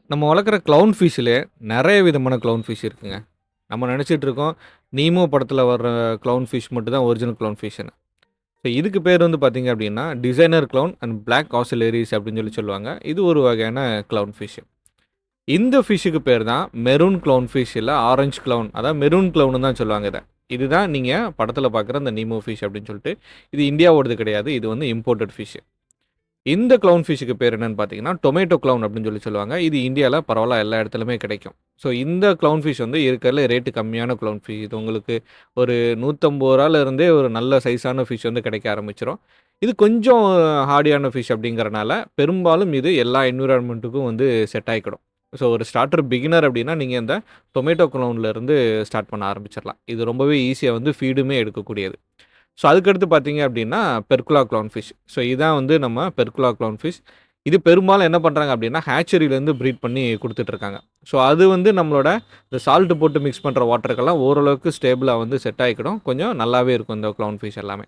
நம்ம வளர்க்குற க்ளவுன் ஃபிஷ்ஷிலே நெறைய விதமான க்ளவுன் ஃபிஷ் இருக்குங்க. நம்ம நெனச்சிட்டு இருக்கோம், நீமோ படத்தில வர்ற க்ளவுன் ஃபிஷ் மட்டும் தான் ஒரிஜினல் க்ளவுன் ஃபிஷ்ஷுன்னு. ஸோ இதுக்கு பேர் வந்து பார்த்தீங்க அப்டின்னா, டிசைனர் க்ளவுன் அண்ட் பிளாக் ஆசிலேரிஸ் அப்டின்னு சொல்லுவாங்க. இது ஒரு வகையான க்ளவுன் ஃபிஷ். இந்த ஃபிஷ்ஷுக்கு பேர் தான் மெரூன் க்ளவுன் ஃபிஷ் இல்ல ஆரஞ்ச் க்ளவுன். அதாவது மெரூன் க்ளவுன்னு தான் சொல்லுவாங்க இத. இதுதான் நீங்க படத்தில பார்க்குற அந்த நீமோ ஃபிஷ் அப்டின்னு சொல்லிட்டு. இது இந்தியாவோடது கிடையாது. இது வந்து இம்போர்ட்டட் ஃபிஷ். இந்த க்ளவுன் ஃபிஷ்ஷுக்கு பேர் என்னன்னு பார்த்தீங்கன்னா, டொமேட்டோ க்ளவுன் அப்படின்னு சொல்லுவாங்க. இது இந்தியால பரவலா எல்லா இடத்துலயுமே கிடைக்கும். ஸோ இந்த க்ளவுன் ஃபிஷ் வந்து இருக்கிறதுல ரேட்டு கம்மியான க்ளவுன் ஃபிஷ். இது உங்களுக்கு ஒரு ரூ. 150 இருந்தே ஒரு நல்ல சைஸான ஃபிஷ் வந்து கிடைக்க ஆரம்பிச்சுரும். இது கொஞ்சம் ஹார்டியான ஃபிஷ் அப்படிங்கிறனால, பெரும்பாலும் இது எல்லா என்விரான்மென்ட்டுக்கும் வந்து செட் ஆயிக்கிடும். ஸோ ஒரு ஸ்டார்ட்டர் பிகினர் அப்படின்னா, நீங்க இந்த டொமேட்டோ க்ளவுன்லேருந்து ஸ்டார்ட் பண்ண ஆரம்பிச்சிரலாம். இது ரொம்பவே ஈஸியா வந்து ஃபீடுமே எடுக்கக்கூடியது. ஸோ அதுக்கடுத்து பார்த்தீங்க அப்படின்னா, பெர்குலா க்ளவுன் ஃபிஷ். ஸோ இதான் வந்து நம்ம பெர்குலா க்ளவுன் ஃபிஷ். இது பெரும்பாலும் என்ன பண்றாங்க அப்படின்னா, ஹேச்சரியிலேருந்து ப்ரீட் பண்ணி குடுத்துட்டுருக்காங்க. ஸோ அது வந்து நம்மளோட இந்த சால்ட் போட்டு மிக்ஸ் பண்ற வாட்டருக்கெல்லாம் ஓரளவுக்கு ஸ்டேபிளா வந்து செட் ஆயிக்கிடும். கொஞ்சம் நல்லாவே இருக்கும் இந்த க்ளவுன் ஃபிஷ் எல்லாமே.